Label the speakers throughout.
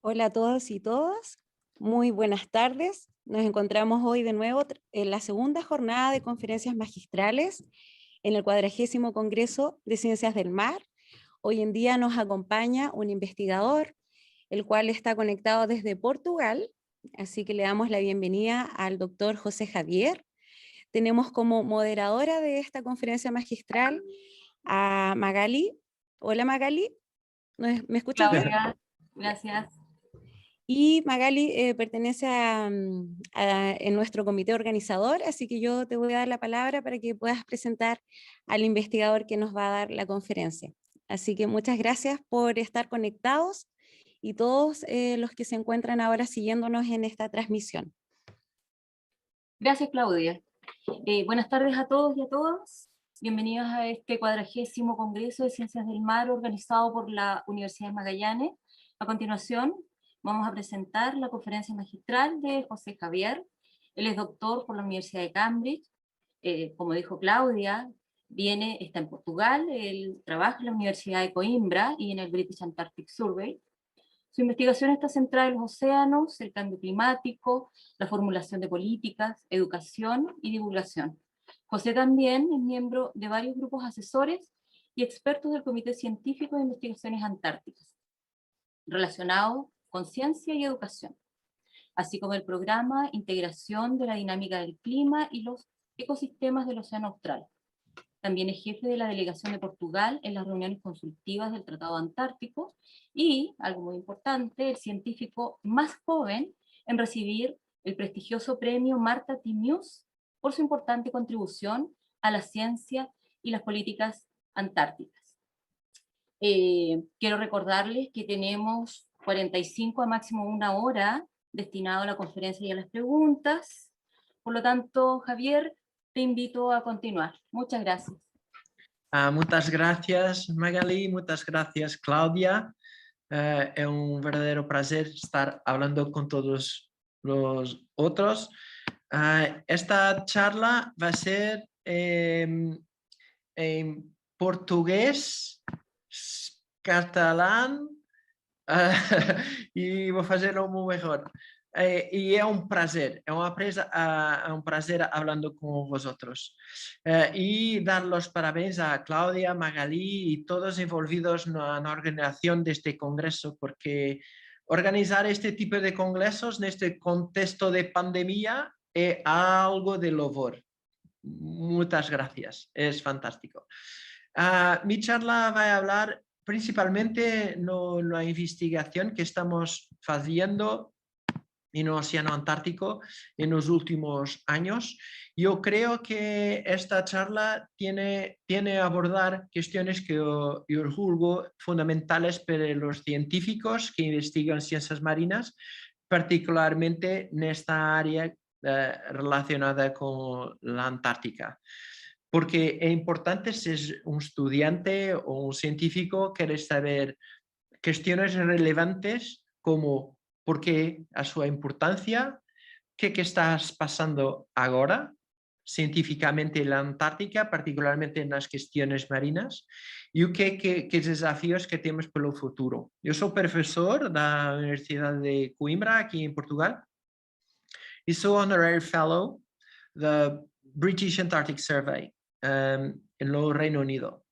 Speaker 1: Hola a todos y todas, muy buenas tardes. Nos encontramos hoy de nuevo en la segunda jornada de conferencias magistrales en el 40º Congreso de Ciencias del Mar. Hoy en día nos acompaña un investigador, el cual está conectado desde Portugal, así que le damos la bienvenida al doctor José Javier. Tenemos como moderadora de esta conferencia magistral a Magali. Hola Magali, ¿me escuchas bien?
Speaker 2: Claudia, gracias.
Speaker 1: Y Magali pertenece en nuestro comité organizador, así que yo te voy a dar la palabra para que puedas presentar al investigador que nos va a dar la conferencia. Así que muchas gracias por estar conectados y todos los que se encuentran ahora siguiéndonos en esta transmisión.
Speaker 2: Gracias, Claudia. Buenas tardes a todos y a todas. Bienvenidos a este 40º Congreso de Ciencias del Mar organizado por la Universidad de Magallanes. A continuación, vamos a presentar la conferencia magistral de José Javier. Él es doctor por la Universidad de Cambridge. Como dijo Claudia, está en Portugal. Él trabaja en la Universidad de Coimbra y en el British Antarctic Survey. Su investigación está centrada en los océanos, el cambio climático, la formulación de políticas, educación y divulgación. José también es miembro de varios grupos asesores y expertos del Comité Científico de Investigaciones Antárticas, relacionados con ciencia y educación, así como el programa Integración de la Dinámica del Clima y los Ecosistemas del Océano Austral. También es jefe de la delegación de Portugal en las reuniones consultivas del Tratado Antártico y, algo muy importante, el científico más joven en recibir el prestigioso premio Marta Timius por su importante contribución a la ciencia y las políticas antárticas. Quiero recordarles que tenemos 45 a máximo una hora destinado a la conferencia y a las preguntas. Por lo tanto, Javier, te invito a continuar. Muchas gracias.
Speaker 3: Muchas gracias, Magali, muchas gracias, Claudia. Es un verdadero placer estar hablando con todos los otros. Esta charla va a ser en portugués, catalán, y voy a hacerlo muy mejor. Y es un placer, un placer hablando con vosotros. Y dar los parabéns a Claudia, Magali y todos envolvidos en la organización de este congreso, porque organizar este tipo de congresos en este contexto de pandemia es algo de loor. Muchas gracias, es fantástico. Mi charla va a hablar principalmente de la investigación que estamos haciendo en el Océano Antártico en los últimos años. Yo creo que esta charla tiene a abordar cuestiones que yo juzgo fundamentales para los científicos que investigan ciencias marinas, particularmente en esta área relacionada con la Antártica. Porque es importante ser un estudiante o un científico quiere saber cuestiones relevantes como por qué a su importancia, qué estás pasando ahora científicamente en la Antártica, particularmente en las cuestiones marinas, y qué desafíos que tenemos para el futuro. Yo soy profesor de la Universidad de Coimbra, aquí en Portugal, y soy honorary fellow del British Antarctic Survey en el Reino Unido.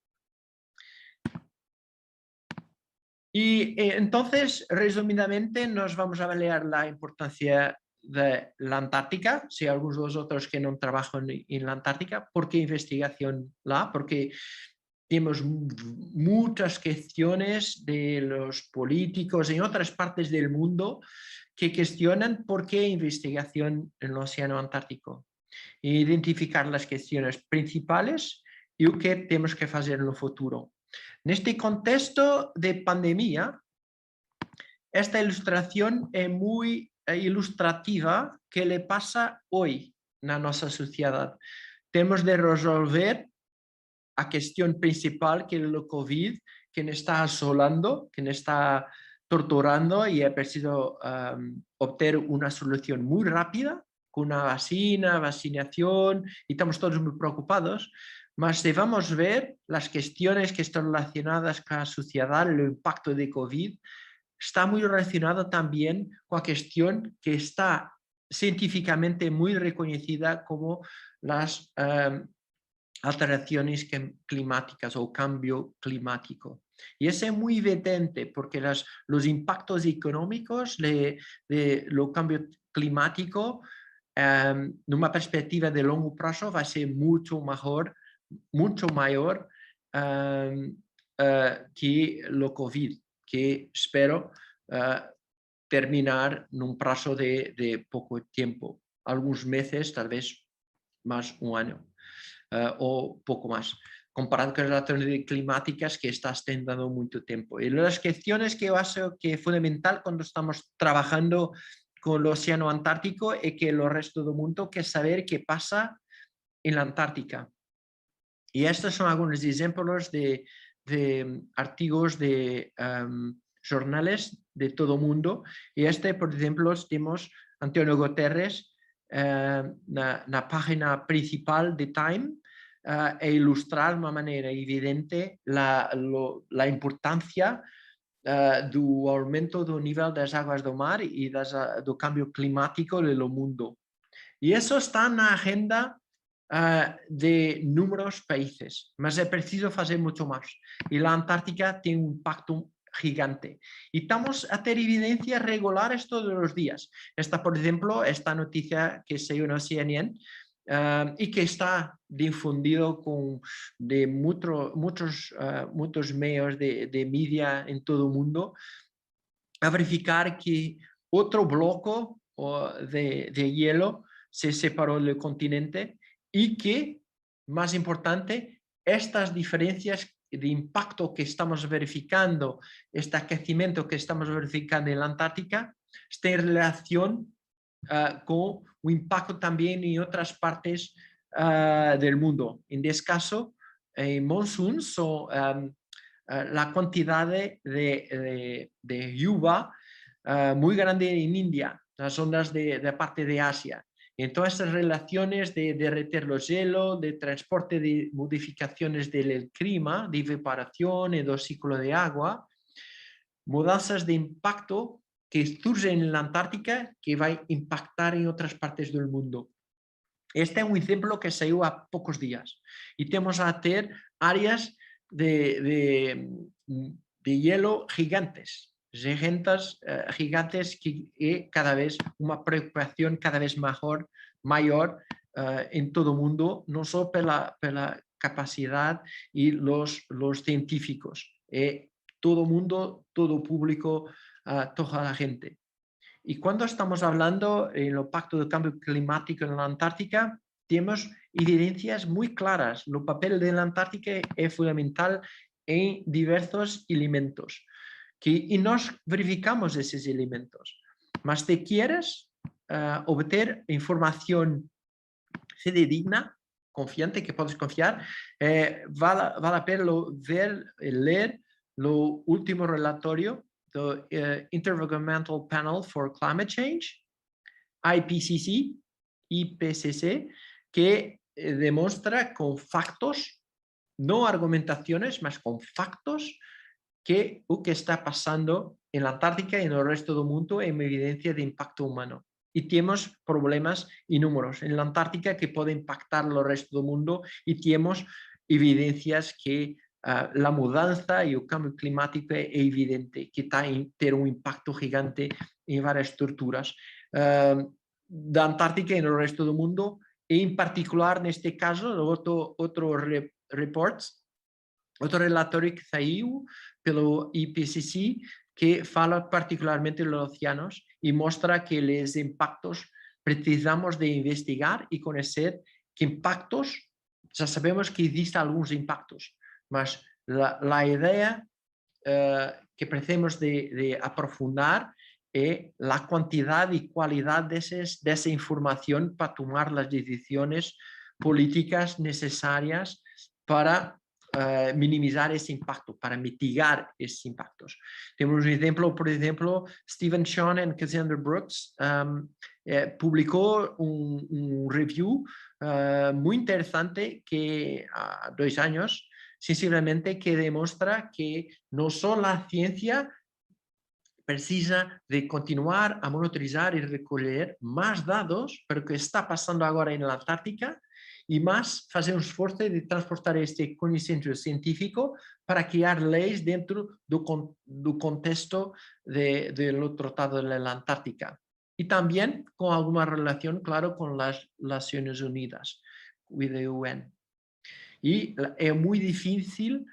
Speaker 3: Y entonces, resumidamente, nos vamos a evaluar la importancia de la Antártica, si algunos de vosotros que no trabajan en la Antártica, ¿por qué investigación la? Porque tenemos muchas cuestiones de los políticos en otras partes del mundo que cuestionan por qué investigación en el Océano Antártico. Identificar las cuestiones principales y qué tenemos que hacer en el futuro. En este contexto de pandemia, esta ilustración es muy ilustrativa que le pasa hoy en nuestra sociedad. Tenemos de resolver la cuestión principal que es el COVID, que nos está asolando, que nos está torturando y ha preciso obtener una solución muy rápida con una vacunación y estamos todos muy preocupados. Mas debemos ver las cuestiones que están relacionadas con la sociedad, el impacto de COVID, está muy relacionado también con la cuestión que está científicamente muy reconocida como las alteraciones climáticas o cambio climático. Y eso es muy evidente porque los impactos económicos de lo cambio climático en una perspectiva de largo plazo va a ser mucho mayor que lo COVID, que espero terminar en un plazo de poco tiempo, algunos meses, tal vez más un año o poco más, comparado con las alteraciones climáticas que está extendiendo mucho tiempo. Y las cuestiones que es fundamental cuando estamos trabajando con el océano Antártico y que el resto del mundo, que es saber qué pasa en la Antártica. Y estos son algunos ejemplos de artículos de jornales de todo el mundo. Y por ejemplo, tenemos Antonio Guterres en la página principal de Time e ilustrar de una manera evidente la importancia do aumento do nível das águas do mar e do cambio climático do mundo. E isso está na agenda de números países, mas é preciso fazer muito mais. E a Antártica tem um impacto gigante. Y estamos a tener evidencias regulares todos los días. Por ejemplo, esta noticia que se dio en CNN y que está difundido de muchos medios de media en todo el mundo, a verificar que otro bloque de hielo se separó del continente y que, más importante, estas diferencias de impacto que estamos verificando, este aquecimiento que estamos verificando en la Antártica, está en relación con un impacto también en otras partes del mundo. En este caso, en monsoon, la cantidad de lluvia muy grande en India, las zonas de parte de Asia. En todas estas relaciones de derretir los hielos, de transporte de modificaciones del clima, de evaporación y del ciclo de agua, mudanzas de impacto que surgen en la Antártica que va a impactar en otras partes del mundo. Este es un ejemplo que se dio a pocos días y tenemos a tener áreas de hielo gigantes. Gigantes que cada vez una preocupación cada vez mayor en todo el mundo, no solo por la capacidad y los científicos, todo el mundo, todo el público, toda la gente. Y cuando estamos hablando en el Pacto de Cambio Climático en la Antártica, tenemos evidencias muy claras. El papel de la Antártica es fundamental en diversos elementos. Y nos verificamos esos elementos. Mas si quieres obtener información fidedigna, confiante, que puedes confiar, vale la pena leer lo último relatorio del Intergovernmental Panel for Climate Change, IPCC, que demuestra con factos, no argumentaciones, mas con factos, que lo que está pasando en la Antártica y en el resto del mundo es una evidencia de impacto humano. Y tenemos problemas inúmeros en la Antártica que pueden impactar el resto del mundo y tenemos evidencias que la mudanza y el cambio climático es evidente, que tiene un impacto gigante en varias estructuras de la Antártica y en el resto del mundo, y en particular en este caso, otro relatorio que saiu pelo IPCC que fala particularmente de los océanos y muestra que los impactos precisamos de investigar y conocer qué impactos, ya sabemos que existen algunos impactos, mas la idea que precisamos de aprofundar es la cantidad y calidad de esa información para tomar las decisiones políticas necesarias para minimizar ese impacto, para mitigar esos impactos. Tenemos un ejemplo, por ejemplo, Stephen Sean y Cassandra Brooks publicó un review muy interesante que a 2 años, sensiblemente, que demuestra que no solo la ciencia precisa de continuar a monitorizar y recoger más datos para o que está pasando agora na Antártica e mais fazer um esforço de transportar este conhecimento científico para criar leis dentro do contexto do Tratado da Antártica. E também com alguma relação, claro, com as Nações Unidas, with the UN. E é muito difícil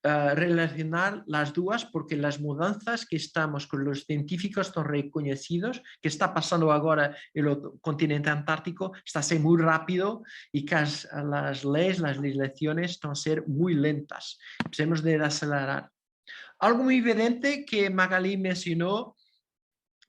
Speaker 3: relacionar las dudas porque las mudanzas que estamos con los científicos están reconocidos, que está pasando ahora en el continente antártico, está a ser muy rápido y que las leyes, las legislaciones están a ser muy lentas. Tenemos de acelerar. Algo muy evidente que Magali mencionó,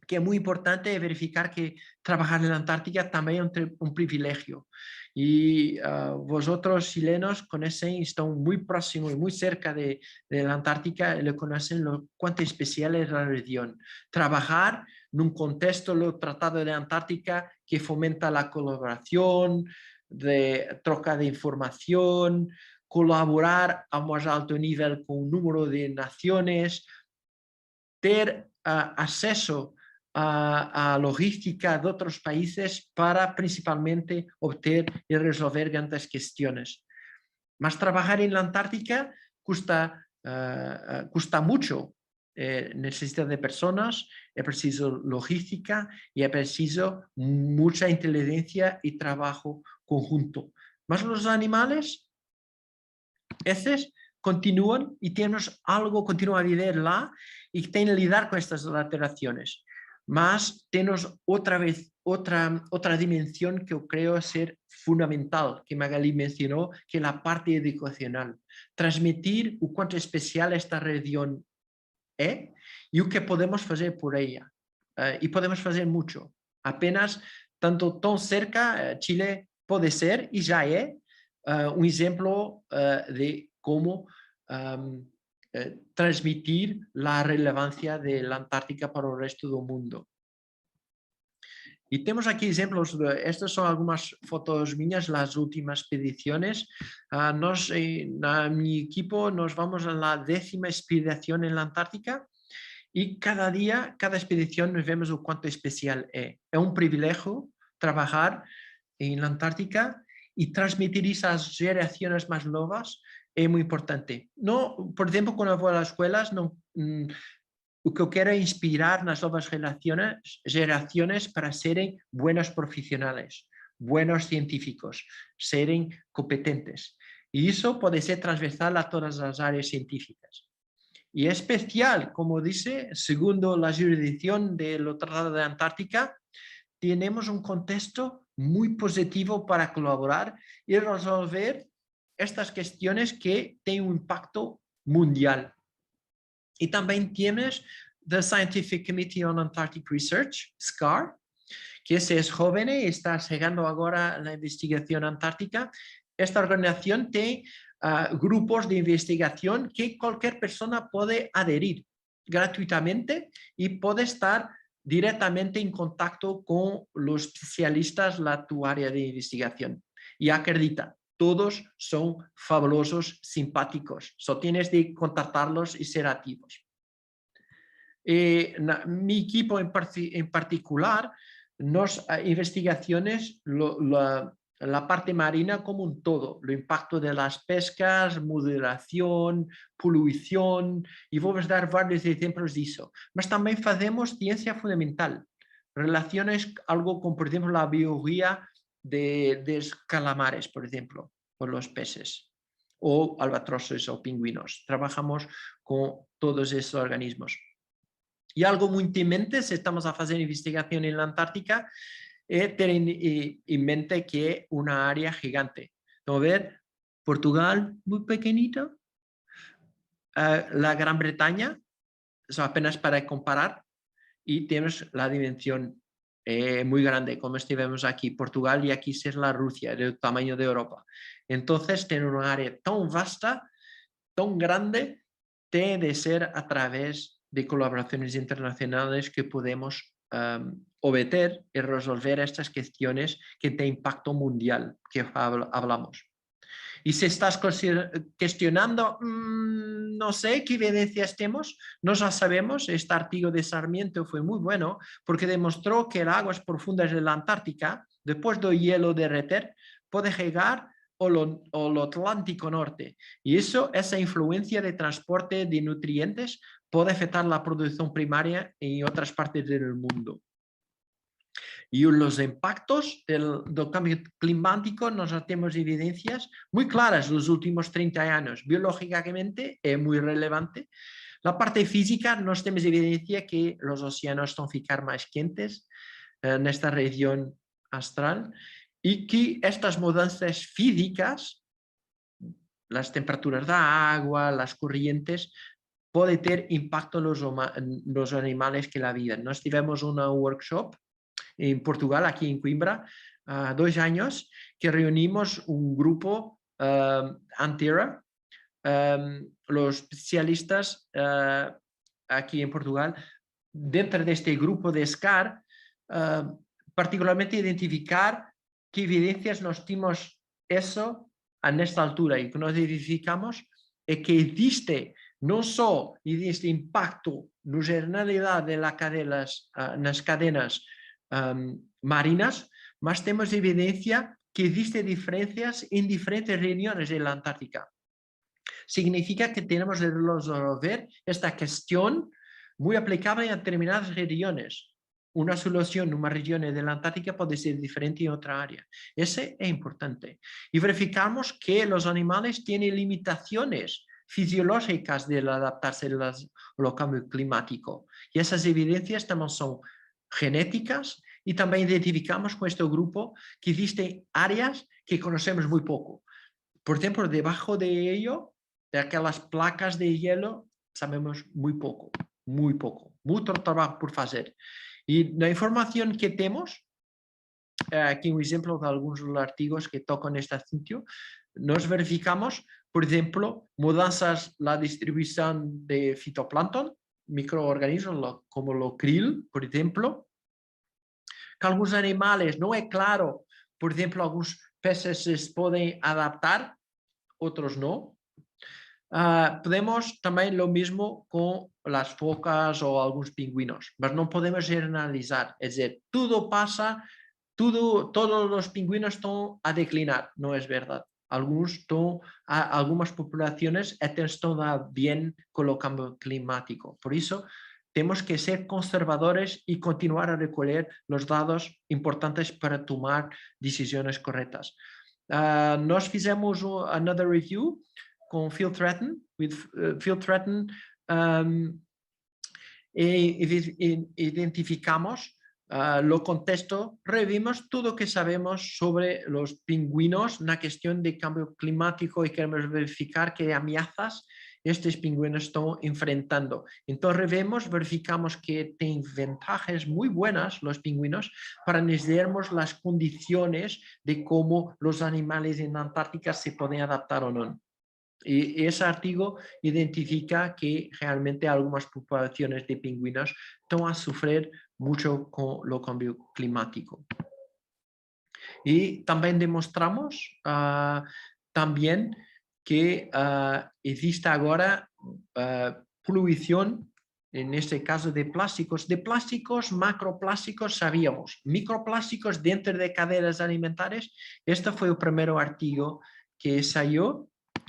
Speaker 3: que es muy importante, es verificar que trabajar en la Antártica también es un privilegio. Y vosotros chilenos conocen, están muy próximos y muy cerca de la Antártica, y lo conocen lo cuánto especial es la región. Trabajar en un contexto del Tratado de la Antártica que fomenta la colaboración, de troca de información, colaborar a más alto nivel con un número de naciones, tener acceso a logística de otros países para principalmente obtener y resolver grandes cuestiones. Mas trabajar en la Antártica cuesta mucho. Necesita de personas, es preciso logística y es preciso mucha inteligencia y trabajo conjunto. Mas los animales, estos continúan y tenemos algo, continúan a vivir lá y tienen que lidiar con estas alteraciones. Mas tenemos otra dimensión que yo creo ser fundamental, que Magali mencionó, que es la parte educacional. Transmitir o cuánto especial esta región es y o que podemos hacer por ella. Y podemos hacer mucho. Apenas, tanto tan cerca, Chile puede ser y ya es un ejemplo de cómo transmitir la relevancia de la Antártica para el resto del mundo. Y tenemos aquí ejemplos, estas son algunas fotos mías, las últimas expediciones. Mi equipo nos vamos a la 10ª expedición en la Antártica y cada día, cada expedición nos vemos o cuánto especial es. Es un privilegio trabajar en la Antártica y transmitir esas generaciones más nuevas es muy importante. No, por ejemplo, cuando voy a las escuelas, no, lo que yo quiero es inspirar las nuevas generaciones para ser buenos profesionales, buenos científicos, ser competentes. Y eso puede ser transversal a todas las áreas científicas. Y es especial, como dice, segundo la jurisdicción del Tratado de Antártica, tenemos un contexto muy positivo para colaborar y resolver estas cuestiones que tienen un impacto mundial. Y también tienes the Scientific Committee on Antarctic Research, SCAR, que es joven y está llegando ahora a la investigación antártica. Esta organización tiene grupos de investigación que cualquier persona puede adherir gratuitamente y puede estar directamente en contacto con los especialistas de tu área de investigación. Y acredita, todos son fabulosos, simpáticos. Solo tienes de contactarlos y ser activos. Mi equipo en particular, nos investigaciones, la parte marina como un todo, el impacto de las pescas, moderación, polución, y vamos a dar varios ejemplos de eso. Mas también hacemos ciencia fundamental, relaciones, algo como por ejemplo la biología de calamares, por ejemplo, o los peces, o albatroces o pingüinos. Trabajamos con todos esos organismos. Y algo muy en mente, si estamos a hacer investigación en la Antártica, tener en mente que es una área gigante. A ver, Portugal, muy pequeñito, la Gran Bretaña, eso apenas para comparar, y tenemos la dimensión muy grande, como vemos aquí, Portugal, y aquí es la Rusia, del tamaño de Europa. Entonces, tener una área tan vasta, tan grande, tiene de ser a través de colaboraciones internacionales que podemos obtener y resolver estas cuestiones que tienen impacto mundial que hablamos. Y si estás cuestionando, no sé qué evidencias tenemos, no ya sabemos, este artículo de Sarmiento fue muy bueno porque demostró que las aguas profundas de la Antártica, después del hielo derretir, puede llegar al Atlántico Norte. Y esa influencia de transporte de nutrientes puede afectar la producción primaria en otras partes del mundo. Y los impactos del cambio climático nos tenemos evidencias muy claras los últimos 30 años. Biológicamente es muy relevante. La parte física nos tenemos evidencia que los océanos están ficar más quentes en esta región astral y que estas mudanzas físicas, las temperaturas de agua, las corrientes, pueden tener impacto en los animales que la viven. Nos tivemos una workshop en Portugal, aquí en Coimbra, 2 años, que reunimos un grupo Antera, los especialistas aquí en Portugal, dentro de este grupo de SCAR, particularmente identificar qué evidencias nos dimos eso en esta altura y que nos identificamos es que existe no solo existe impacto en generalidad de las cadenas marinas, mas tenemos evidencia que existen diferencias en diferentes regiones de la Antártica. Significa que tenemos que resolver esta cuestión muy aplicable a determinadas regiones. Una solución en una región de la Antártica puede ser diferente en otra área. Ese es importante. Y verificamos que los animales tienen limitaciones fisiológicas de adaptarse al cambio climático. Y esas evidencias también son genéticas y también identificamos con este grupo que existen áreas que conocemos muy poco. Por ejemplo, debajo de ello, de aquellas placas de hielo, sabemos muy poco, mucho trabajo por hacer. Y la información que tenemos, aquí un ejemplo de algunos de los artículos que tocan este sitio, nos verificamos, por ejemplo, mudanzas en la distribución de fitoplancton, microorganismos como los krill, por ejemplo, que algunos animales, no es claro, por ejemplo, algunos peces se pueden adaptar, otros no. Podemos también lo mismo con las focas o algunos pingüinos, pero no podemos generalizar, es decir, todo pasa, todos los pingüinos están a declinar, no es verdad. Algunas poblaciones están bien con el cambio climático, por eso tenemos que ser conservadores y continuar a recoger los datos importantes para tomar decisiones correctas. Nos hicimos another review con Phil Tretton, identificamos lo contexto, revimos todo lo que sabemos sobre los pingüinos en la cuestión de cambio climático y queremos verificar qué amenazas estos pingüinos están enfrentando. Entonces verificamos que tienen ventajas muy buenas los pingüinos para analizarnos las condiciones de cómo los animales en la Antártica se pueden adaptar o no. Y ese artículo identifica que realmente algunas poblaciones de pingüinos van a sufrir mucho con el cambio climático. Y también demostramos también que existe ahora polución, en este caso de plásticos, macroplásticos sabíamos, microplásticos dentro de cadenas alimentarias. Este fue el primer artículo que salió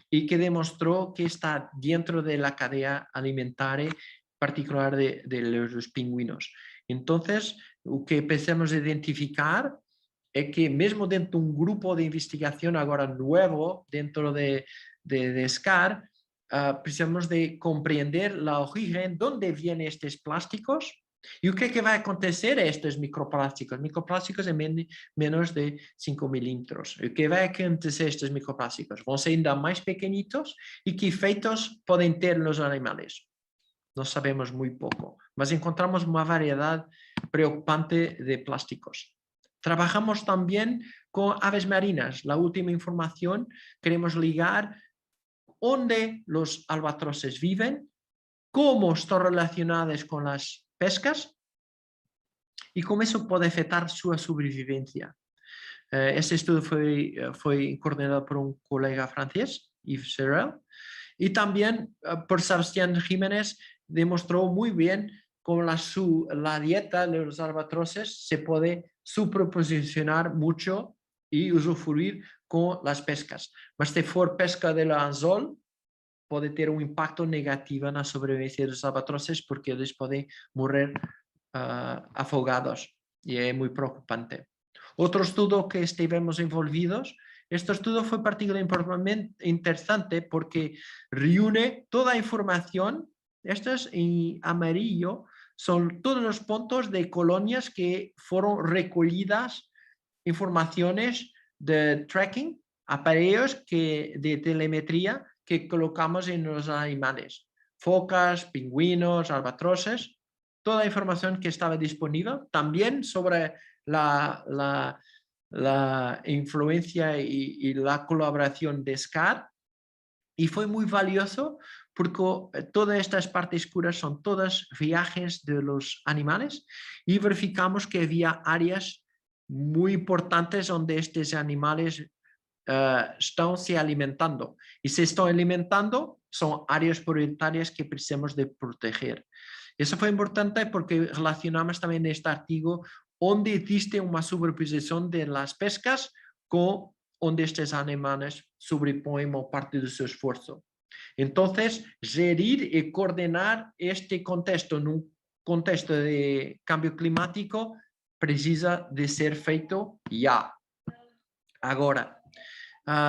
Speaker 3: y que demostró que está dentro de la cadena alimentaria particular de los pingüinos. Entonces, lo que empezamos a identificar es que mismo dentro de un grupo de investigación ahora nuevo, dentro de SCAR, precisamos de comprender la origen, dónde vienen estos plásticos y qué va a acontecer a estos microplásticos. Microplásticos en menos de 5 milímetros. ¿Qué va a acontecer a estos microplásticos? Van a ser ainda más pequeñitos y qué efectos pueden tener los animales. No sabemos muy poco, mas encontramos una variedad preocupante de plásticos. Trabajamos también con aves marinas. La última información, queremos ligar dónde los albatroces viven, cómo están relacionadas con las pescas y cómo eso puede afectar su sobrevivencia. Este estudio fue coordinado por un colega francés, Yves Serrel, y también por Sebastián Jiménez. Demostró muy bien cómo la dieta de los albatroces se puede superposicionar mucho y usufruir con las pescas. Mas si for pesca del anzol, puede tener un impacto negativo en la sobrevivencia de los albatroces porque ellos pueden morir afogados y es muy preocupante. Otro estudio que estuvimos envolvidos, este estudio fue particularmente interesante porque reúne toda información. Estos en amarillo son todos los puntos de colonias que fueron recollidas, informaciones de tracking, aparellos de telemetría que colocamos en los animales, focas, pingüinos, albatroces, toda la información que estaba disponible, también sobre la influencia y la colaboración de SCAD, y fue muy valioso porque todas estas partes oscuras son todas viajes de los animales y verificamos que había áreas muy importantes donde estos animales están se alimentando, y se están alimentando son áreas prioritarias que precisamos de proteger. Eso fue importante porque relacionamos también este artículo donde existe una superposición de las pescas con donde estos animales sobreponen parte de su esfuerzo. Entonces, gerir y coordinar este contexto en un contexto de cambio climático precisa de ser feito ya. Ahora,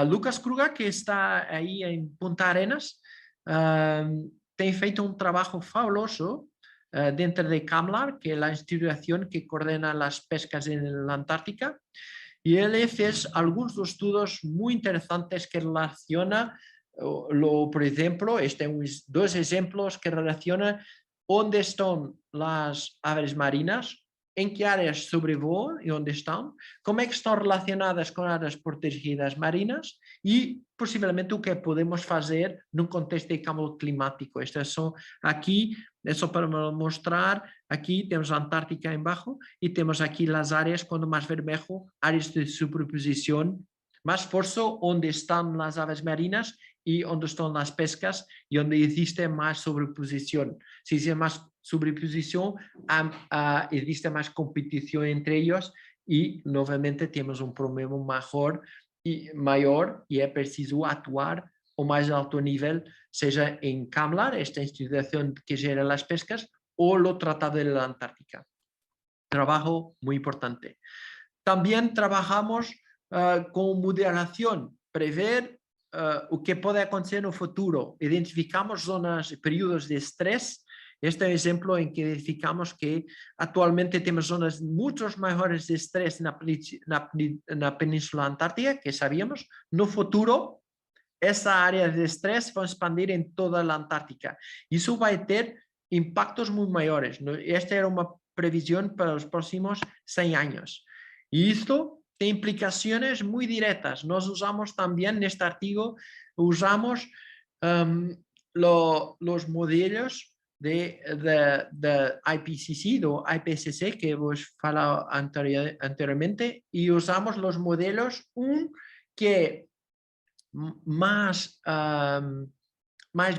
Speaker 3: Lucas Kruger, que está ahí en Punta Arenas, tem feito un trabajo fabuloso dentro de CAMLAR, que es la institución que coordena las pescas en la Antártica, y él hace algunos estudios muy interesantes que relaciona, por ejemplo, dos ejemplos que relacionan dónde están las aves marinas, en qué áreas sobrevuelan y dónde están, cómo están relacionadas con áreas protegidas marinas y posiblemente lo que podemos hacer en un contexto de cambio climático. Aquí, eso para mostrar, aquí tenemos la Antártica en bajo y tenemos aquí las áreas con más vermelho, áreas de superposición, más esfuerzo donde están las aves marinas y donde están las pescas y donde existe más sobreposición. Si existe más sobreposición, existe más competición entre ellos y nuevamente tenemos un problema mayor y es preciso actuar ao mais alto nível, seja en CAMLAR, esta institución que gera las pescas, o lo Tratado de la Antártica. Trabajo muy importante. También trabajamos con modelación, prever o que puede acontecer en el futuro. Identificamos zonas, periodos de estrés. Este es un ejemplo en que identificamos que actualmente tenemos zonas mucho mayores de estrés en la península antártica, que sabíamos. No futuro, esa área de estrés va a expandir en toda la Antártica. Y eso va a tener impactos muy mayores. Esta era una previsión para los próximos 100 años. Y esto tiene implicaciones muy directas. Nos usamos también en este artículo, usamos los modelos de IPCC, de IPCC, que hemos hablado anteriormente, y usamos los modelos que más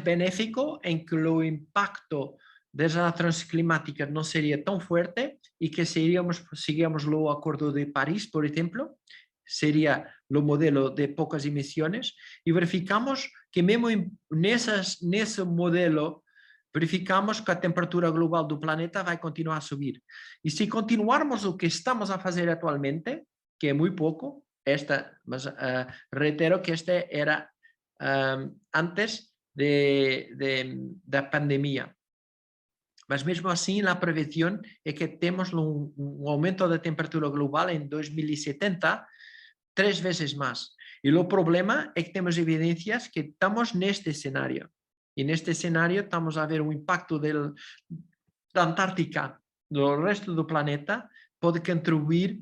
Speaker 3: benéfico, en que el impacto de las transformaciones climáticas no sería tan fuerte y que seguíamos el Acuerdo de París, por ejemplo, sería el modelo de pocas emisiones, y verificamos que mismo en ese modelo verificamos que a temperatura global del planeta va a continuar a subir. Y si continuarmos lo que estamos a hacer actualmente, que es muy poco, mas reitero que este era antes de la pandemia. Mas mesmo assim, la previsión es que tenemos un aumento de temperatura global en 2070 3 veces más. Y el problema es que tenemos evidencias que estamos en este escenario. Y en este escenario estamos a ver un impacto de la Antártica, del resto del planeta, puede contribuir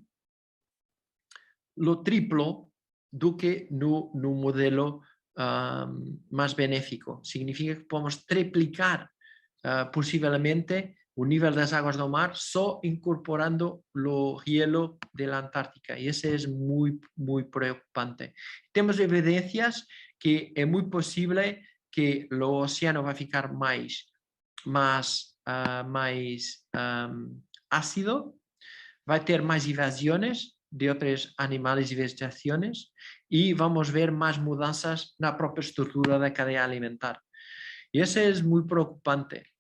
Speaker 3: lo triplo do que no modelo más benéfico. Significa que podemos triplicar posiblemente el nivel de las aguas del mar solo incorporando lo hielo de la Antártica. Y ese es muy, muy preocupante. Tenemos evidencias que es muy posible que el océano va a ficar más ácido, va a tener más invasiones de otros animales y vegetaciones y vamos a ver más mudanzas en la propia estructura de la cadena alimentar. Y eso es muy preocupante,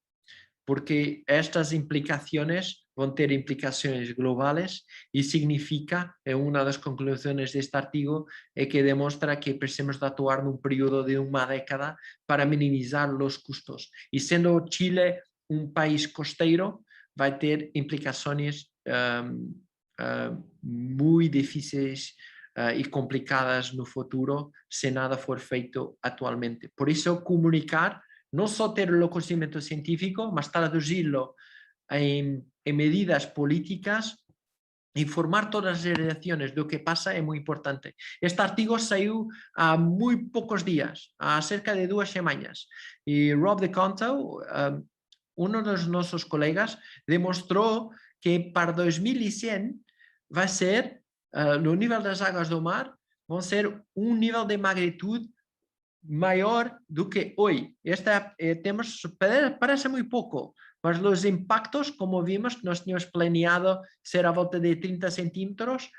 Speaker 3: porque estas implicaciones van a tener implicaciones globales y significa, una de las conclusiones de este artículo, que demuestra que precisamos de actuar en un periodo de una década para minimizar los costos. Y siendo Chile un país costero, va a tener implicaciones muy difíciles y complicadas no futuro si nada for feito actualmente. Por eso comunicar, no solo tener el conocimiento científico, mas traducirlo en medidas políticas, informar todas las generaciones de lo que pasa es muy importante. Este artículo salió a muy pocos días, a cerca de 2 semanas, y Rob de Conto, uno de nuestros colegas, demostró que para 2100 va a ser, el nivel de las aguas del mar va a ser un nivel de magnitud mayor do que hoy. Parece muy poco, pero los impactos, como vimos, que nos teníamos planeado ser a volta de 30 centímetros,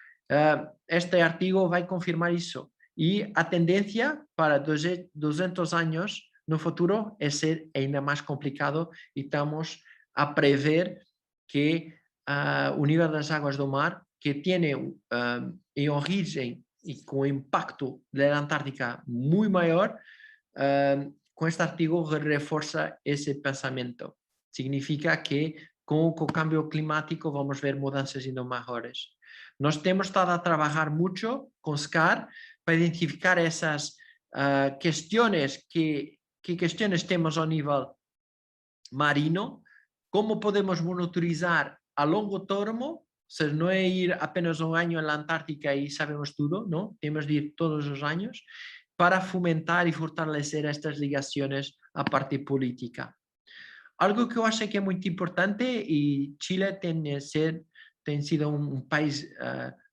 Speaker 3: este artículo va a confirmar eso. Y la tendencia para 200 años no futuro es ser ainda más complicado y estamos a prever que el nivel de las aguas del mar, que tiene en origen y con impacto de la Antártica muy mayor, con este artículo refuerza ese pensamiento. Significa que con el cambio climático vamos a ver mudanzas ainda mejores. Nos hemos estado a trabajar mucho con SCAR para identificar esas cuestiones, qué cuestiones tenemos a nivel marino, cómo podemos monitorizar a largo termo. O sea, no es ir apenas un año en la Antártica y sabemos todo, ¿no? Tenemos de ir todos los años para fomentar y fortalecer estas ligaciones a parte política. Algo que yo acho que es muy importante, y Chile tiene sido un país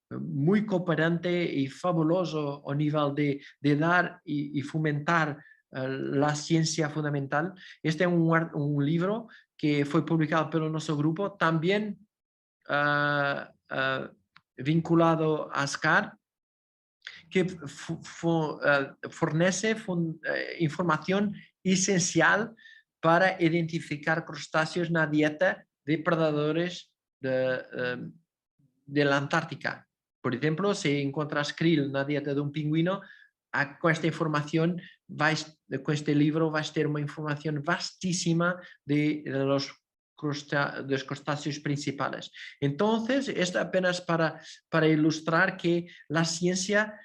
Speaker 3: muy cooperante y fabuloso a nivel de dar y fomentar la ciencia fundamental. Este es un libro que fue publicado por nuestro grupo, también vinculado a SCAR, que fornece información esencial para identificar crustáceos en la dieta de predadores de la Antártica. Por ejemplo, si encuentras krill en la dieta de un pingüino, con esta información, con este libro vas a tener una información vastísima de los crustáceos principales. Entonces, esto apenas para ilustrar que la ciencia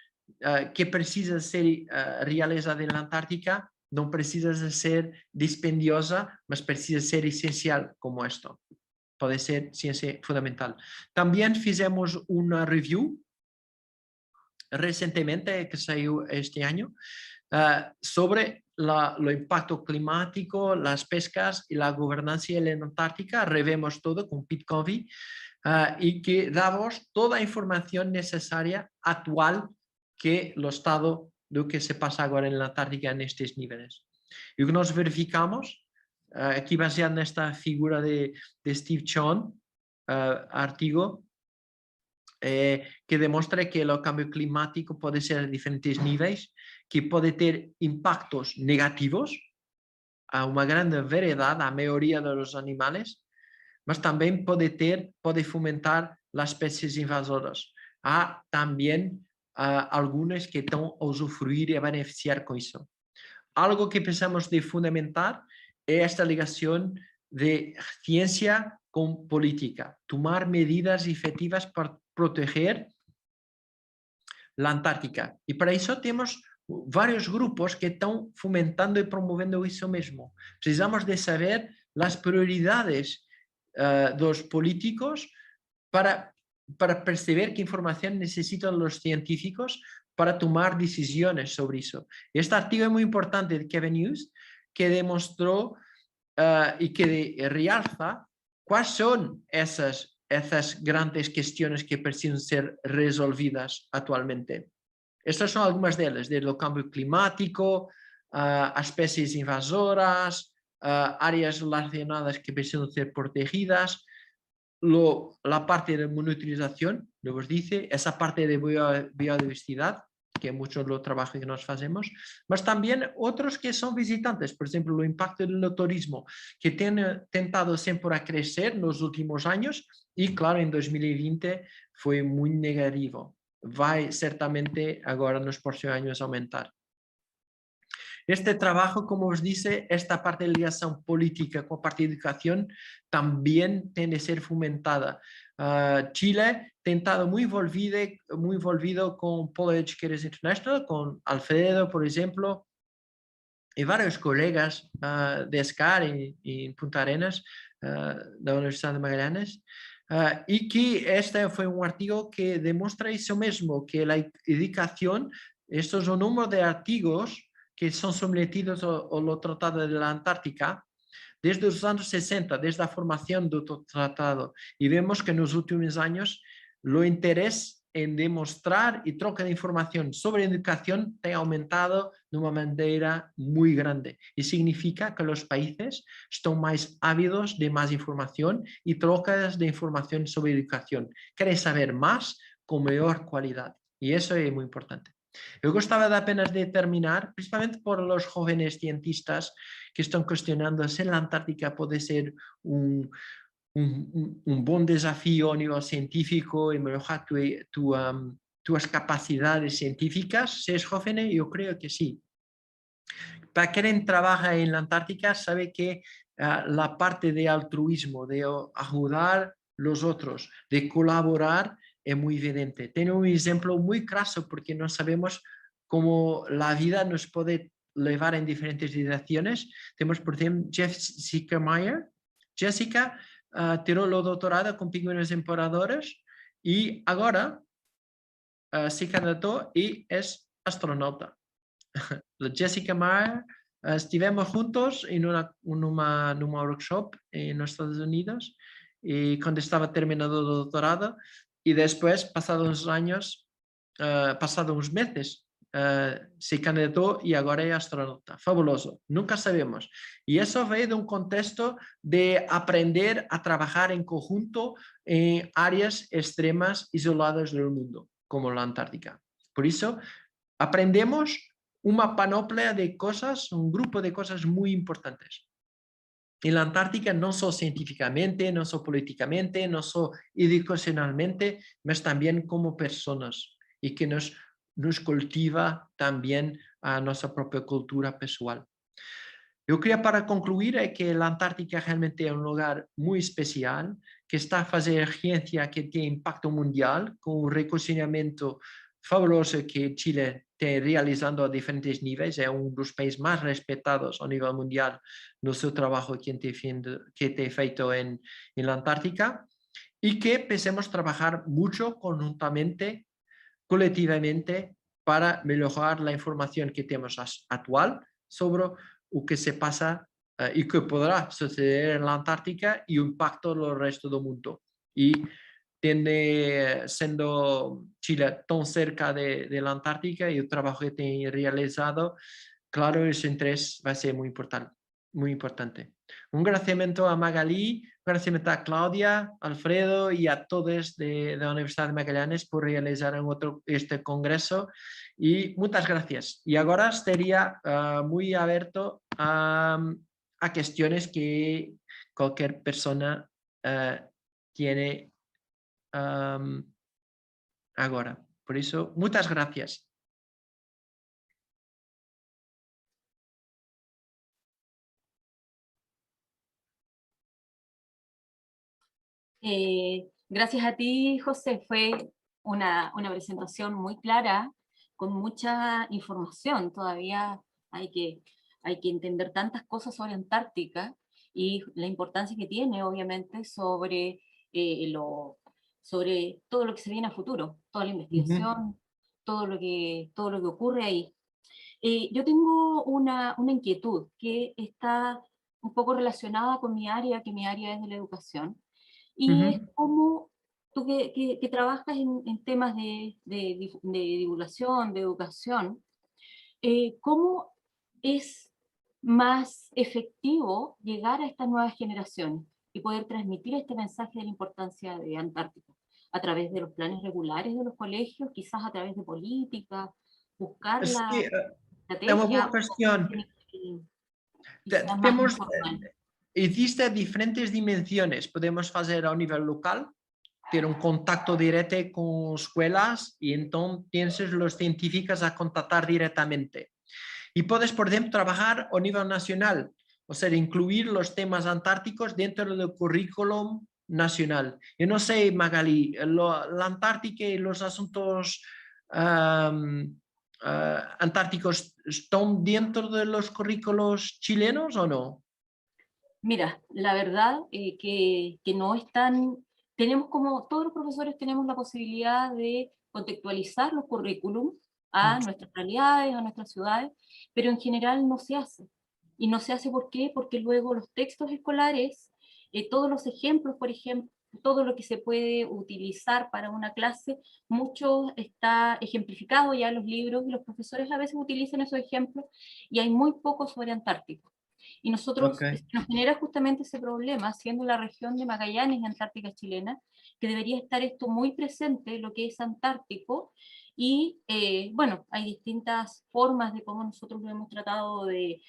Speaker 3: que precisa ser realizada en la Antártica no precisa ser dispendiosa, mas precisa ser esencial como esto. Puede ser ciencia fundamental. También fizemos una review recientemente que salió este año sobre el impacto climático, las pescas y la gobernanza en la Antártica. Revemos todo con Pete Covey y que damos toda la información necesaria actual que el estado de lo que se pasa ahora en la Antártica en estos niveles. Y lo que nos verificamos, aquí baseado en esta figura de Steve Chon, artículo, que demuestra que el cambio climático puede ser a diferentes niveles, que puede tener impactos negativos a una gran variedad, a la mayoría de los animales, mas también puede fomentar las especies invasoras. Hay también algunas que están a usufruir y a beneficiar con eso. Algo que pensamos de fundamentar es esta ligación de ciencia con política, tomar medidas efectivas para proteger la Antártica. Y para eso tenemos varios grupos que están fomentando y promoviendo eso mismo. Precisamos de saber las prioridades de los políticos para percibir qué información necesitan los científicos para tomar decisiones sobre eso. Este artículo es muy importante de Kevin Hughes, que demostró y que realza ¿Cuáles son esas grandes cuestiones que precisan ser resolvidas actualmente? Estas son algunas de ellas, desde el cambio climático, a especies invasoras, áreas relacionadas que precisam ser protegidas, la parte de monitorización, lo os dice, esa parte de biodiversidad, que mucho lo trabajo que nos hacemos, mas también otros que son visitantes, por ejemplo, el impacto del turismo, que tiene tentado siempre a crecer en los últimos años y claro, en 2020 fue muy negativo. Va certamente ahora en los próximos años a aumentar. Este trabajo, como os dice, esta parte de ligación política con parte de educación también tiene que ser fomentada. Chile ha estado muy envolvido con Polo Educators International, con Alfredo, por ejemplo, y varios colegas de SCAR en Punta Arenas, de la Universidad de Magallanes, y que este fue un artículo que demuestra eso mismo, que la educación, estos son un número de artículos que son sometidos al Tratado de la Antártica desde los años 60, desde la formación del tratado. Y vemos que en los últimos años lo interés en demostrar y troca de información sobre educación ha aumentado de una manera muy grande. Y significa que los países están más ávidos de más información y trocas de información sobre educación. Quieren saber más con mayor calidad. Y eso es muy importante. Eu gostava de apenas de terminar, principalmente por los jóvenes cientistas que están cuestionando si la Antártica puede ser un buen desafío a nivel científico y mejorar tus capacidades científicas. Si es joven, yo creo que sí. Para quien trabaja en la Antártica sabe que la parte de altruismo, de ayudar a los otros, de colaborar, es muy evidente. Tengo un ejemplo muy craso porque no sabemos cómo la vida nos puede llevar en diferentes direcciones. Tenemos, por ejemplo, Jessica Meyer. Jessica tiró el doctorado con pingüinos emperadores y ahora se candidató y es astronauta. Jessica Meyer, estivemos juntos en una workshop en los Estados Unidos y cuando estaba terminando el doctorado y después, pasados unos meses, se candidató y ahora es astronauta. Fabuloso, nunca sabemos. Y eso viene de un contexto de aprender a trabajar en conjunto en áreas extremas isoladas del mundo, como la Antártica. Por eso, aprendemos una panoplia de cosas, un grupo de cosas muy importantes. En la Antártica no solo científicamente, no solo políticamente, no solo educacionalmente, pero también como personas y que nos cultiva también a nuestra propia cultura personal. Yo creo para concluir que la Antártica realmente es un lugar muy especial, que está a hacer ciencia que tiene impacto mundial, con un reconocimiento fabuloso que Chile está realizando a diferentes niveles, es uno de los países más respetados a nivel mundial en su trabajo que está feito en la Antártica, y que pensemos trabajar mucho conjuntamente, colectivamente, para mejorar la información que tenemos actual sobre lo que se pasa y que podrá suceder en la Antártica y el impacto en el resto del mundo. Y siendo Chile tan cerca de la Antártica y el trabajo que tiene realizado, claro, ese interés va a ser muy importante. Muy importante. Un agradecimiento a Magalí, un agradecimiento a Claudia, Alfredo y a todos de la Universidad de Magallanes por realizar este congreso y muchas gracias. Y ahora estaría muy abierto a cuestiones que cualquier persona tiene ahora. Por eso, muchas gracias.
Speaker 2: Gracias a ti, José. Fue una presentación muy clara, con mucha información. Todavía hay que entender tantas cosas sobre Antártica y la importancia que tiene, obviamente, sobre todo lo que se viene a futuro, toda la investigación, todo lo que ocurre ahí. Yo tengo una inquietud que está un poco relacionada con mi área, que mi área es de la educación, y es
Speaker 3: Ujú.
Speaker 2: como tú que trabajas en temas de divulgación, de educación, ¿cómo es más efectivo llegar a estas nuevas generaciones y poder transmitir este mensaje de la importancia de Antártica? A través de los planes regulares de los colegios, quizás a través de políticas, buscar
Speaker 3: Sí,
Speaker 2: la
Speaker 3: é uma boa
Speaker 2: estrategia, o
Speaker 3: questão.
Speaker 2: tiene que ser quizás más
Speaker 3: Temos,
Speaker 2: informal.
Speaker 3: existe diferentes dimensões. Podemos fazer ao nível local, ter um contacto direto com escolas e então tens os científicos a contactar diretamente. Y puedes, por ejemplo, trabajar a nivel nacional, o sea, incluir los temas antárticos dentro del currículum nacional. Yo no sé, Magali, la Antártica y los asuntos antárticos están dentro de los currículos chilenos o no?
Speaker 2: Mira, la verdad que no están, tenemos como, todos los profesores tenemos la posibilidad de contextualizar los currículum a nuestras realidades, a nuestras ciudades, pero en general no se hace. Y no se hace ¿por qué? Porque luego los textos escolares, todos los ejemplos, por ejemplo, todo lo que se puede utilizar para una clase, mucho está ejemplificado ya en los libros y los profesores a veces utilizan esos ejemplos y hay muy poco sobre Antártico. Y nosotros,
Speaker 3: Ok.
Speaker 2: nos genera justamente ese problema, siendo la región de Magallanes, Antártica chilena, que debería estar esto muy presente, lo que es Antártico, y bueno, hay distintas formas de cómo nosotros lo hemos tratado de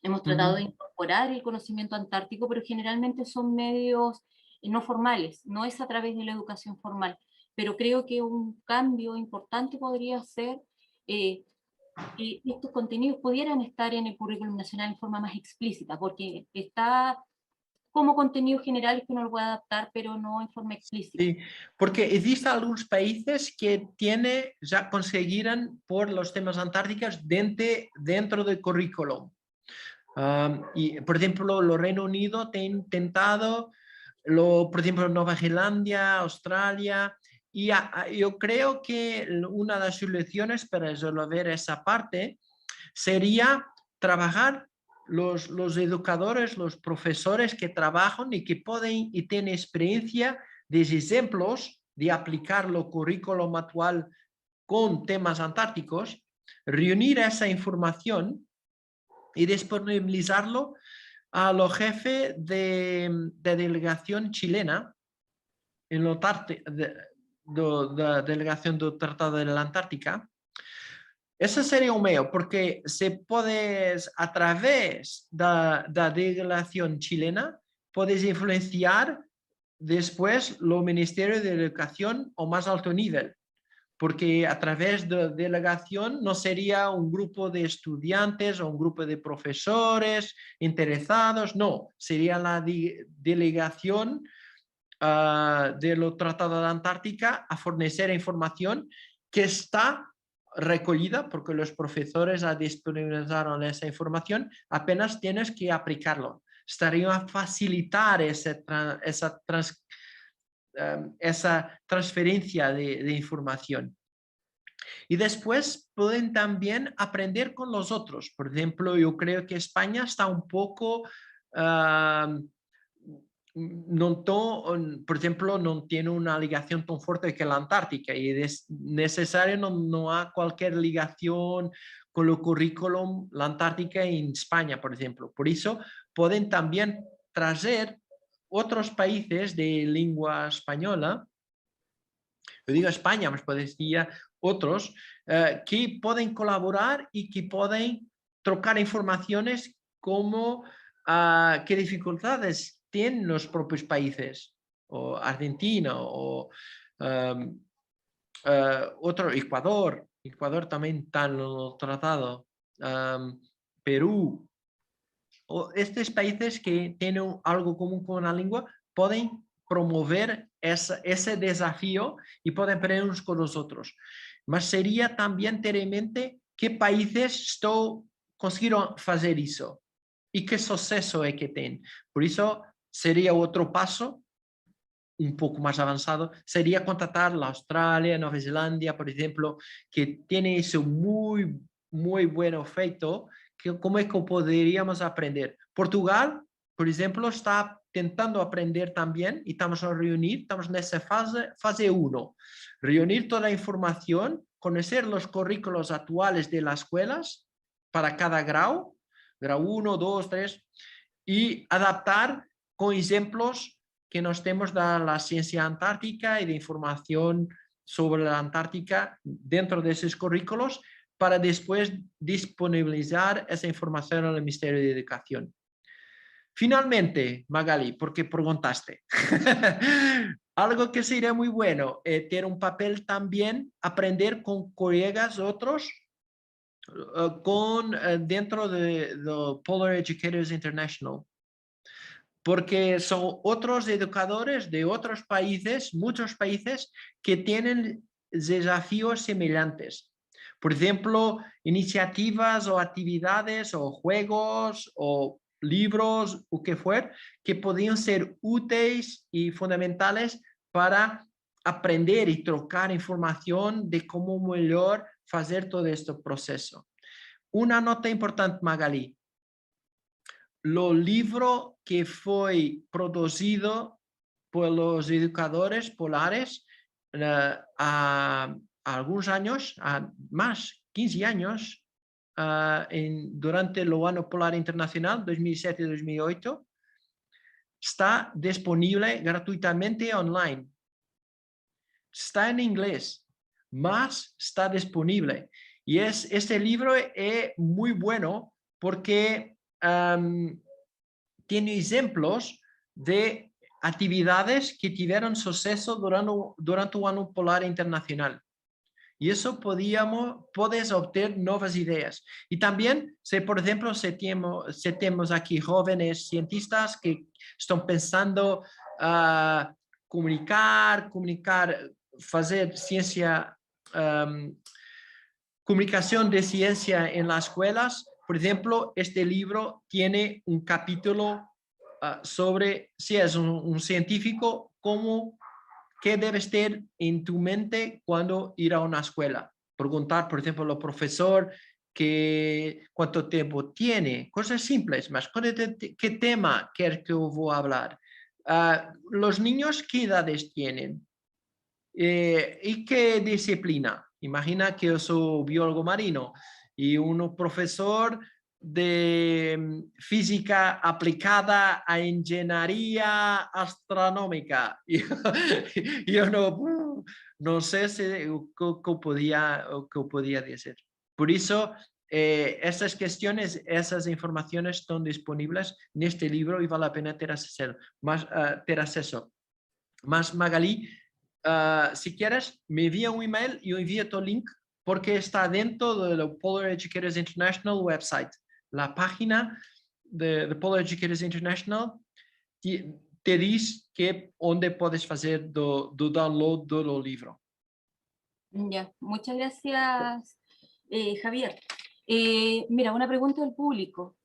Speaker 2: hemos tratado de
Speaker 3: Ujú.
Speaker 2: incorporar el conocimiento antártico, pero generalmente son medios no formales, no es a través de la educación formal, pero creo que un cambio importante podría ser eh, que estos contenidos pudieran estar en el currículum nacional en forma más explícita, porque está como contenido general que uno lo puede adaptar, pero no en forma explícita.
Speaker 3: Sí, porque existen algunos países que ya conseguirán por los temas antárticos dentro del currículum. Y, por ejemplo, el Reino Unido ha intentado, por ejemplo, Nueva Zelanda, Australia, y yo creo que una de las soluciones para resolver esa parte sería trabajar los educadores, los profesores que trabajan y que pueden y tienen experiencia de ejemplos de aplicar el currículum actual con temas antárticos, reunir esa información y disponibilizarlo a los jefes de delegación chilena en la delegación del Tratado de la Antártica. Ese sería un medio, porque se puedes, a través de la delegación chilena, puedes influenciar después los ministerios de educación o más alto nivel, porque a través de delegación no sería un grupo de estudiantes o un grupo de profesores interesados, no, sería la delegación de los tratados de la Antártica a fornecer información que está recogida porque los profesores disponibilizaron esa información, apenas tienes que aplicarlo. Estaría a facilitar esa transferencia de información. Y después pueden también aprender con los otros. Por ejemplo, yo creo que España está un poco... por ejemplo, no tiene una ligación tan fuerte que la Antártica y es necesario, no hay cualquier ligación con el currículum, la Antártica en España, por ejemplo. Por eso pueden también traer otros países de lengua española, yo digo España, mas puede decir otros, que pueden colaborar y que pueden trocar informaciones como qué dificultades tienen los propios países, o Argentina, o otro, Ecuador también está en el tratado, Perú, o estos países que tienen algo común con la lengua pueden promover ese desafío y pueden aprender unos con los otros. Mas sería también tener en mente qué países consiguieron hacer eso y qué suceso es que tienen. Por eso sería otro paso un poco más avanzado, sería contactar a Australia, Nueva Zelanda, por ejemplo, que tiene ese muy buen efecto cómo es que podríamos aprender. Portugal, por ejemplo, está tentando aprender también y estamos a reunir, estamos en esa fase 1, reunir toda la información, conocer los currículos actuales de las escuelas para cada grado 1, 2, 3, y adaptar con ejemplos que nos demos de la ciencia antártica y de información sobre la Antártica dentro de esos currículos para después disponibilizar esa información al Ministerio de Educación. Finalmente, Magali, porque preguntaste, algo que sería muy bueno, tener un papel también, aprender con colegas otros, dentro de Polar Educators International, porque son otros educadores de otros países, muchos países, que tienen desafíos semejantes. Por ejemplo, iniciativas o actividades o juegos o libros o que fuera, que podían ser útiles y fundamentales para aprender y trocar información de cómo mejor hacer todo este proceso. Una nota importante, Magali. Los libros que fue producido por los educadores polares a algunos años, a más 15 años, durante el año polar internacional 2007-2008, está disponible gratuitamente online. Está en inglés, mas está disponible. Y este libro es muy bueno porque tiene ejemplos de actividades que tuvieron suceso durante el año polar internacional. Y eso puedes obtener nuevas ideas. Y también, por ejemplo, si tenemos aquí jóvenes cientistas que están pensando comunicar, hacer ciencia, comunicación de ciencia en las escuelas. Por ejemplo, este libro tiene un capítulo sobre si es un científico, qué debes tener en tu mente cuando ir a una escuela. Preguntar, por ejemplo, al profesor cuánto tiempo tiene. Cosas simples, más qué tema quieres que yo voy a hablar. Los niños, ¿qué edades tienen? ¿Y qué disciplina? Imagina que yo soy biólogo marino y un profesor de física aplicada a ingeniería astronómica. Yo no sé qué podía decir. Por eso, esas cuestiones, esas informaciones están disponibles en este libro y vale la pena tener acceso. Más, Magali, si quieres, me envía un email y yo envío tu link porque está dentro de la Polar Educators International website. La página de Polar Educators International te dice dónde puedes hacer el download del libro.
Speaker 2: Ya, muchas gracias, Javier. Mira, una pregunta del público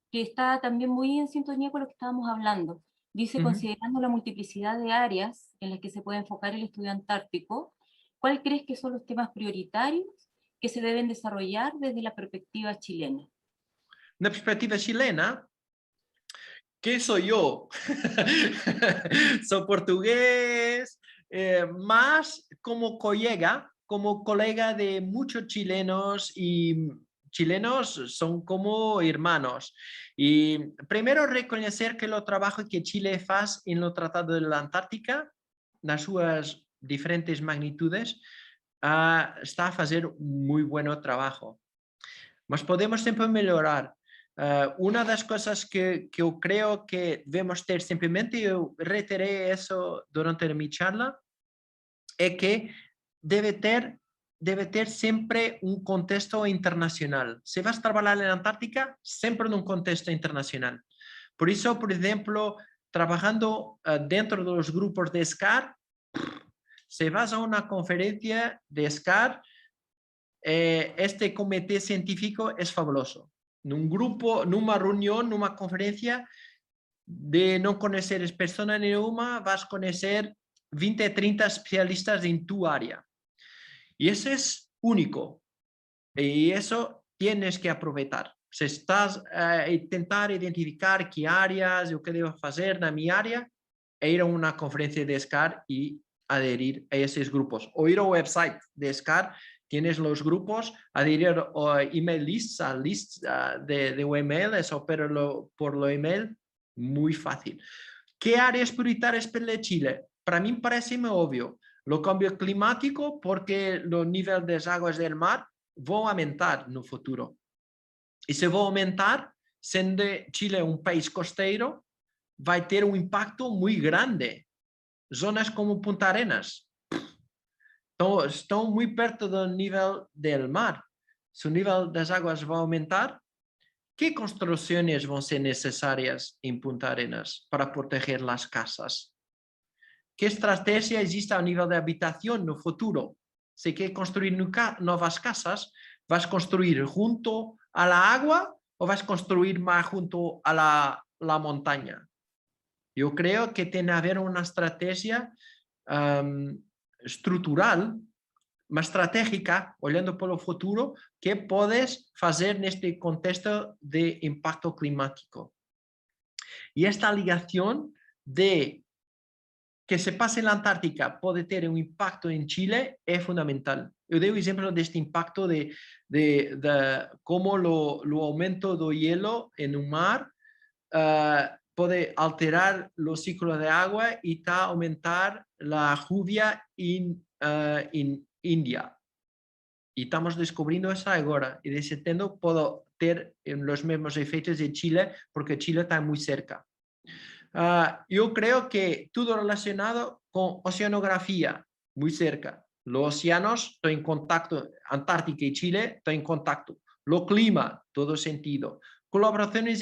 Speaker 2: que está también muy en sintonía con lo que estábamos hablando. Dice, considerando la multiplicidad de áreas en las que se puede enfocar el estudio antártico, ¿cuál crees que son los temas prioritarios que se deben desarrollar desde la perspectiva chilena?
Speaker 3: La perspectiva chilena, ¿qué soy yo? Soy portugués, más como colega de muchos chilenos, y chilenos son como hermanos. Y primero reconocer que el trabajo que Chile hace en el Tratado de la Antártica, las sus diferentes magnitudes, está a hacer muy buen trabajo. Mas podemos siempre mejorar. Una de las cosas que yo creo que debemos tener simplemente, yo reiteré eso durante mi charla, es que debe ter siempre un contexto internacional. Si vas a trabajar en la Antártica, siempre en un contexto internacional. Por eso, por ejemplo, trabajando dentro de los grupos de SCAR, si vas a una conferencia de SCAR, este comité científico es fabuloso. En un grupo, en una reunión, en una conferencia, de no conocer personas ni una, vas a conocer 20, 30 especialistas en tu área. Y eso es único. Y eso tienes que aprovechar. Se estás a tentar identificar que áreas e o que devo fazer na minha área, é ir a uma conferência de SCAR e adherir a esses grupos. O ir ao website de SCAR, tienes los grupos, adherir a email lists, a lists de email, eso por lo email, muy fácil. ¿Qué áreas prioritarias para Chile? Para mí parece-me óbvio. O cambio climático, porque o nível das águas do mar vão aumentar no futuro. E se vão aumentar, sendo Chile um país costeiro, vai ter um impacto muito grande. Zonas como Punta Arenas estão muito perto do nível do mar. Se o nível das águas vai aumentar, que construções vão ser necessárias em Punta Arenas para proteger as casas? Que estratégia existe ao nível de habitação no futuro? Se quer construir novas casas, vas construir junto a la agua o vas construir más junto a la montaña? Yo creo que tiene que haber una estrategia estrutural, más estratégica, olhando para o futuro, que podes fazer neste contexto de impacto climático. E esta ligação de que se pase na Antártica pode ter um impacto em Chile é fundamental. Eu dei o exemplo deste impacto de como o aumento do hielo no mar pode alterar o ciclo de água e aumentar a lluvia em Índia. E estamos descobrindo isso agora. E desse tempo pode ter os mesmos efeitos de Chile, porque Chile está muito cerca. Eu creo que tudo relacionado com oceanografia, muito cerca. Los océanos, estão em contato, Antártica e Chile, estão em contato. O clima, todo sentido. Colaborações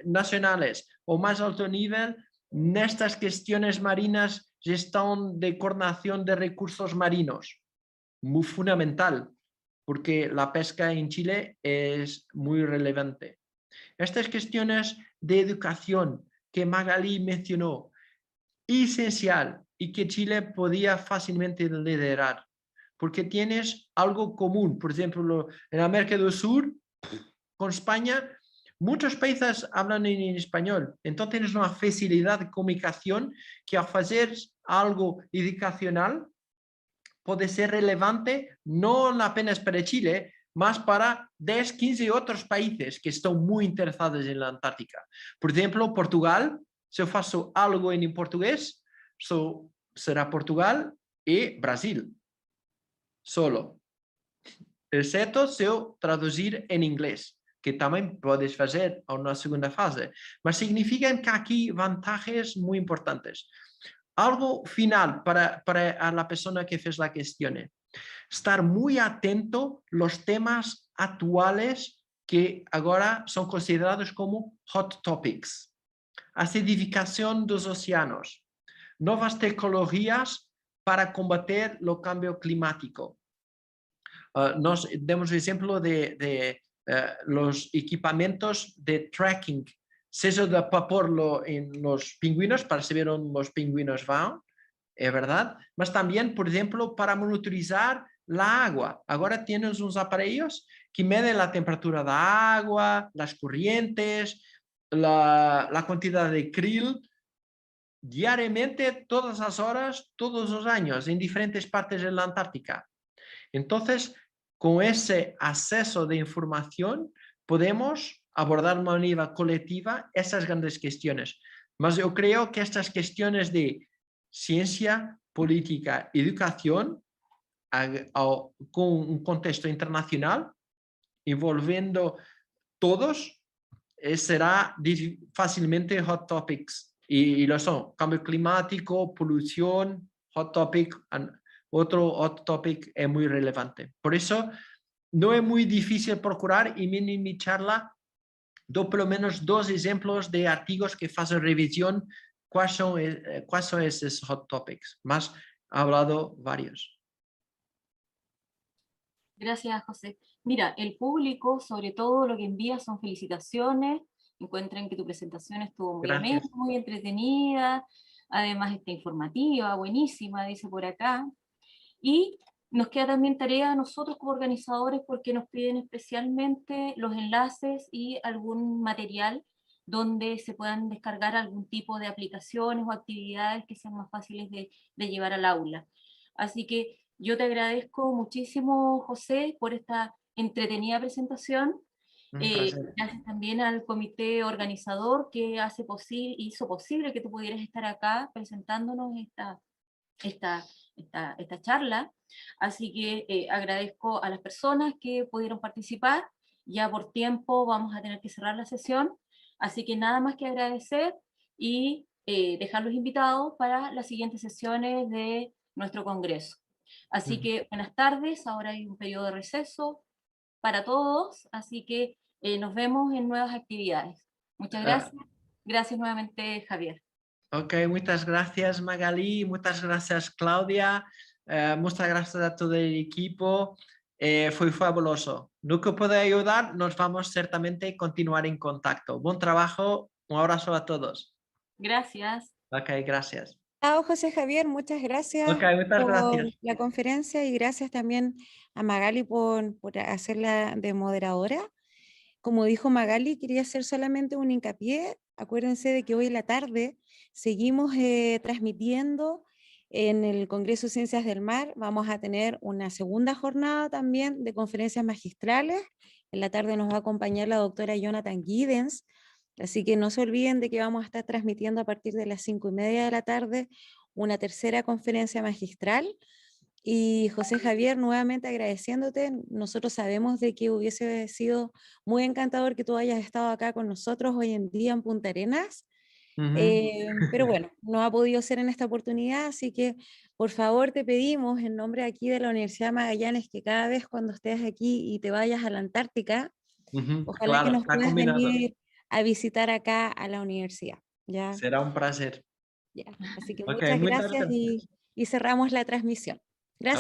Speaker 3: nacionais, ao mais alto nível, nestas questões marinas, gestão de coordenação de recursos marinos. Muy fundamental, porque la pesca en Chile es muy relevante. Estas cuestiones de educación que Magalí mencionó, esencial y que Chile podía fácilmente liderar, porque tienes algo común. Por ejemplo, en América del Sur, con España, muchos países hablan en español, entonces tienes una facilidad de comunicación que al hacer algo educacional puede ser relevante no apenas para Chile, mas para 10, 15 otros países que están muy interesados en la Antártica. Por ejemplo, Portugal, si yo faço algo en portugués, será Portugal y Brasil, solo. Exceto se eu traduzir en inglés, que también puedes hacer a una segunda fase. Mas significan que aquí vantajes muy importantes. Algo final para a la persona que fez la cuestión. Estar muy atento a los temas actuales que ahora son considerados como hot topics. Acidificación de los océanos, nuevas tecnologías para combater el cambio climático. Nos demos el ejemplo de los equipamientos de tracking, sello de vapor en los pingüinos, para saber dónde los pingüinos van, es verdad, mas también, por ejemplo, para monitorizar la agua. Ahora tienes unos aparelhos que miden la temperatura de agua, las corrientes, la cantidad de krill, diariamente, todas las horas, todos los años, en diferentes partes de la Antártica. Entonces, con ese acceso de información, podemos abordar de manera colectiva esas grandes cuestiones. Mas yo creo que estas cuestiones de ciencia, política, educación, con un contexto internacional, envolviendo todos, será fácilmente hot topics. Y lo son: cambio climático, polución, hot topic. Otro hot topic es muy relevante. Por eso, no es muy difícil procurar, y en mi charla doy por lo menos 2 ejemplos de artículos que hacen revisión cuáles son esos hot topics. Más he hablado varios.
Speaker 2: Gracias, José. Mira, el público, sobre todo lo que envía son felicitaciones, encuentran que tu presentación estuvo muy amena, muy entretenida, además está informativa, buenísima, dice por acá. Y nos queda también tarea a nosotros como organizadores porque nos piden especialmente los enlaces y algún material donde se puedan descargar algún tipo de aplicaciones o actividades que sean más fáciles de llevar al aula. Así que yo te agradezco muchísimo, José, por esta entretenida presentación.
Speaker 3: Un placer.
Speaker 2: Gracias también al comité organizador que hizo posible que tú pudieras estar acá presentándonos esta charla. Así que agradezco a las personas que pudieron participar. Ya por tiempo vamos a tener que cerrar la sesión. Así que nada más que agradecer y dejarlos invitados para las siguientes sesiones de nuestro congreso. Así que buenas tardes, ahora hay un periodo de receso para todos, así que nos vemos en nuevas actividades. Muchas gracias. Gracias nuevamente, Javier.
Speaker 3: Ok, muchas gracias Magali, muchas gracias Claudia, muchas gracias a todo el equipo, fue fabuloso. No que pueda ayudar, nos vamos certamente a continuar en contacto. Buen trabajo, un abrazo a todos.
Speaker 2: Gracias.
Speaker 3: Ok, gracias.
Speaker 1: Chao, José Javier, muchas gracias
Speaker 3: Ok, muchas
Speaker 1: por
Speaker 3: gracias.
Speaker 1: la conferencia y gracias también a Magali por hacerla de moderadora. Como dijo Magali, quería hacer solamente un hincapié. Acuérdense de que hoy en la tarde seguimos transmitiendo en el Congreso de Ciencias del Mar. Vamos a tener una segunda jornada también de conferencias magistrales. En la tarde nos va a acompañar la doctora Jonathan Giddens. Así que no se olviden de que vamos a estar transmitiendo a partir de las 5:30 de la tarde una tercera conferencia magistral. Y José Javier, nuevamente agradeciéndote, nosotros sabemos de que hubiese sido muy encantador que tú hayas estado acá con nosotros hoy en día en Punta Arenas, pero bueno, no ha podido ser en esta oportunidad, así que por favor te pedimos en nombre aquí de la Universidad de Magallanes que cada vez cuando estés aquí y te vayas a la Antártica, ojalá que
Speaker 3: Claro,
Speaker 1: nos
Speaker 3: está
Speaker 1: puedas
Speaker 3: combinado.
Speaker 1: venir a visitar acá a la universidad. ¿Ya?
Speaker 3: Será un placer.
Speaker 1: Ya. Así que
Speaker 3: Ok,
Speaker 1: muchas
Speaker 3: muchas
Speaker 1: gracias
Speaker 3: gracias.
Speaker 1: y cerramos la transmisión.